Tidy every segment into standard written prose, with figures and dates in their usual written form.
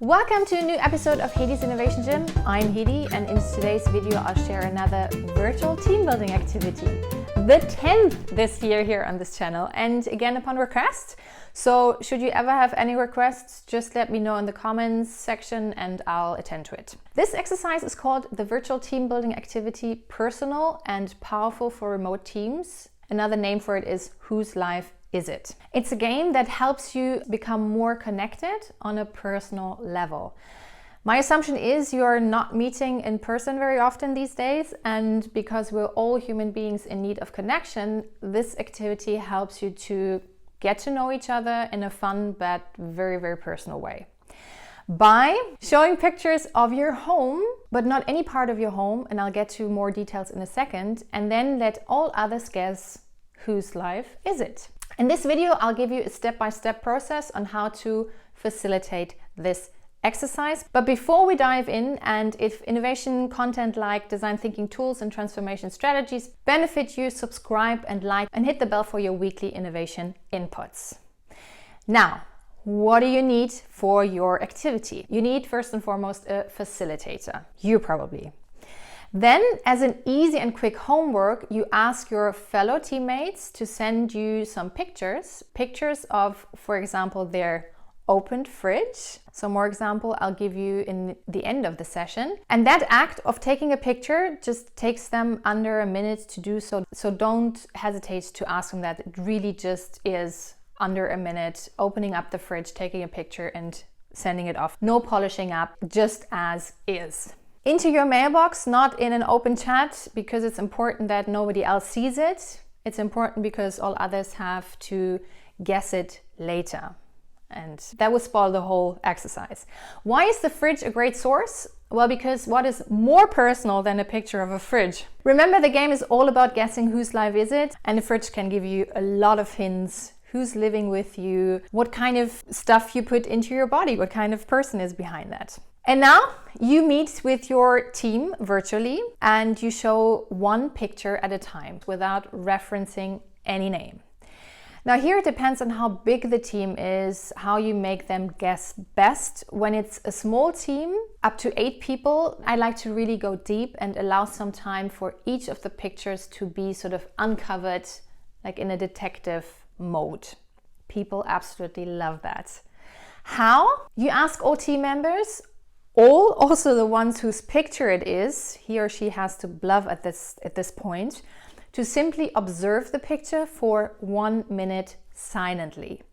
Welcome to a new episode of Hedi's Innovation Gym. I'm Hedi, and in today's video I'll share another virtual team building activity. The 10th this year here on this channel, and again upon request. So should you ever have any requests, just let me know in the comments section and I'll attend to it. This exercise is called the virtual team building activity, personal and powerful for remote teams. Another name for it is Whose Life Is It? It's a game that helps you become more connected on a personal level. My assumption is you're not meeting in person very often these days, and because we're all human beings in need of connection, this activity helps you to get to know each other in a fun but very, very personal way. By showing pictures of your home, but not any part of your home, and I'll get to more details in a second, and then let all others guess whose life is it. In this video, I'll give you a step-by-step process on how to facilitate this exercise. But before we dive in, and if innovation content like design thinking tools and transformation strategies benefit you, subscribe and like and hit the bell for your weekly innovation inputs. Now, what do you need for your activity? You need first and foremost a facilitator. You probably. Then, as an easy and quick homework, you ask your fellow teammates to send you some pictures of, for example, their opened fridge. Some more example I'll give you in the end of the session. And that act of taking a picture just takes them under a minute to do so. So don't hesitate to ask them that. It really just is under a minute, opening up the fridge, taking a picture and sending it off. No polishing up, just as is. Into your mailbox, not in an open chat, because it's important that nobody else sees it. It's important because all others have to guess it later. And that would spoil the whole exercise. Why is the fridge a great source? Well, because what is more personal than a picture of a fridge? Remember, the game is all about guessing whose life is it, and the fridge can give you a lot of hints. Who's living with you, what kind of stuff you put into your body, what kind of person is behind that. And now you meet with your team virtually and you show one picture at a time without referencing any name. Now here it depends on how big the team is, how you make them guess best. When it's a small team, up to 8 people, I like to really go deep and allow some time for each of the pictures to be sort of uncovered, like in a detective mode. People absolutely love that. How? You ask all team members, all, also the ones whose picture it is, he or she has to bluff at this point, to simply observe the picture for 1 minute silently.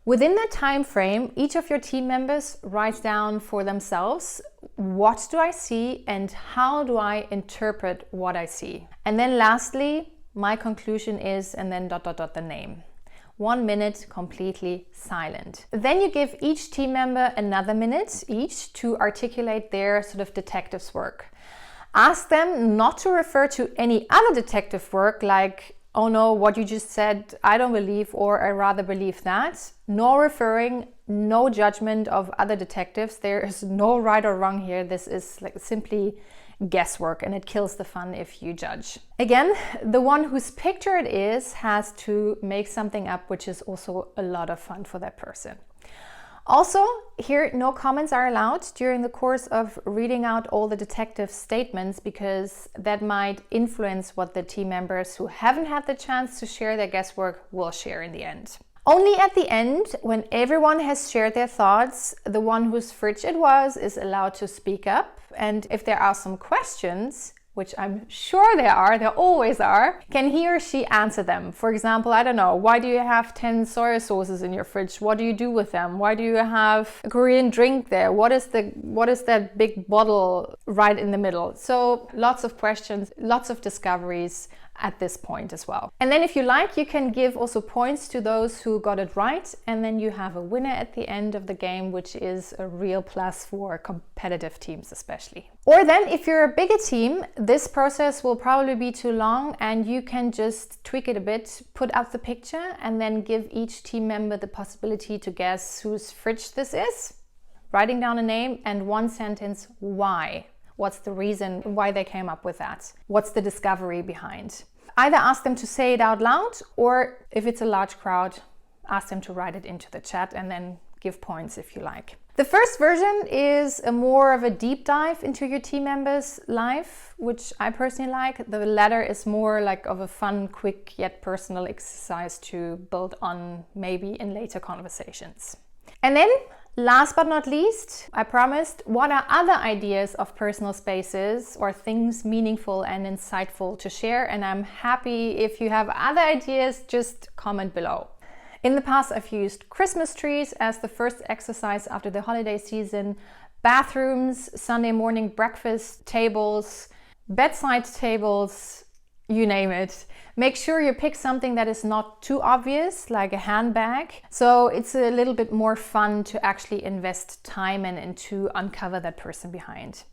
Within that time frame, each of your team members writes down for themselves, what do I see and how do I interpret what I see? And then lastly, my conclusion is, and then ... the name. 1 minute completely silent. Then you give each team member another minute each to articulate their sort of detective's work. Ask them not to refer to any other detective work like, oh no, what you just said, I don't believe, or I rather believe that. No referring, no judgment of other detectives. There is no right or wrong here. This is like simply guesswork, and it kills the fun if you judge. Again, the one whose picture it is has to make something up, which is also a lot of fun for that person. Also, here no comments are allowed during the course of reading out all the detective statements, because that might influence what the team members who haven't had the chance to share their guesswork will share in the end. Only at the end, when everyone has shared their thoughts, the one whose fridge it was is allowed to speak up. And if there are some questions, which I'm sure there always are, can he or she answer them? For example, I don't know, why do you have 10 soy sauces in your fridge? What do you do with them? Why do you have a Korean drink there? What is that big bottle right in the middle? So lots of questions, lots of discoveries at this point as well. And then if you like, you can give also points to those who got it right, and then you have a winner at the end of the game, which is a real plus for competitive teams especially. Or then if you're a bigger team, this process will probably be too long and you can just tweak it a bit, put out the picture and then give each team member the possibility to guess whose fridge this is, writing down a name and one sentence, why. What's the reason why they came up with that? What's the discovery behind? Either ask them to say it out loud, or if it's a large crowd, ask them to write it into the chat and then give points if you like. The first version is more of a deep dive into your team members' life, which I personally like. The latter is more like of a fun, quick, yet personal exercise to build on maybe in later conversations. And then, last but not least, I promised, what are other ideas of personal spaces or things meaningful and insightful to share? And I'm happy if you have other ideas, just comment below. In the past, I've used Christmas trees as the first exercise after the holiday season, bathrooms, Sunday morning breakfast tables, bedside tables, you name it. Make sure you pick something that is not too obvious, like a handbag. So it's a little bit more fun to actually invest time and to uncover that person behind.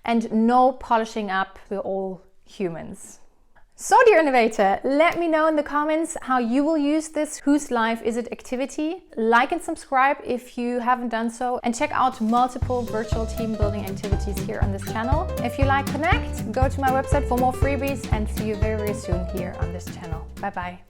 And no polishing up, we're all humans. So dear innovator, let me know in the comments how you will use this Whose Life Is It activity. Like and subscribe if you haven't done so, and check out multiple virtual team building activities here on this channel. If you like Connect, go to my website for more freebies, and see you very, very soon here on this channel. Bye bye.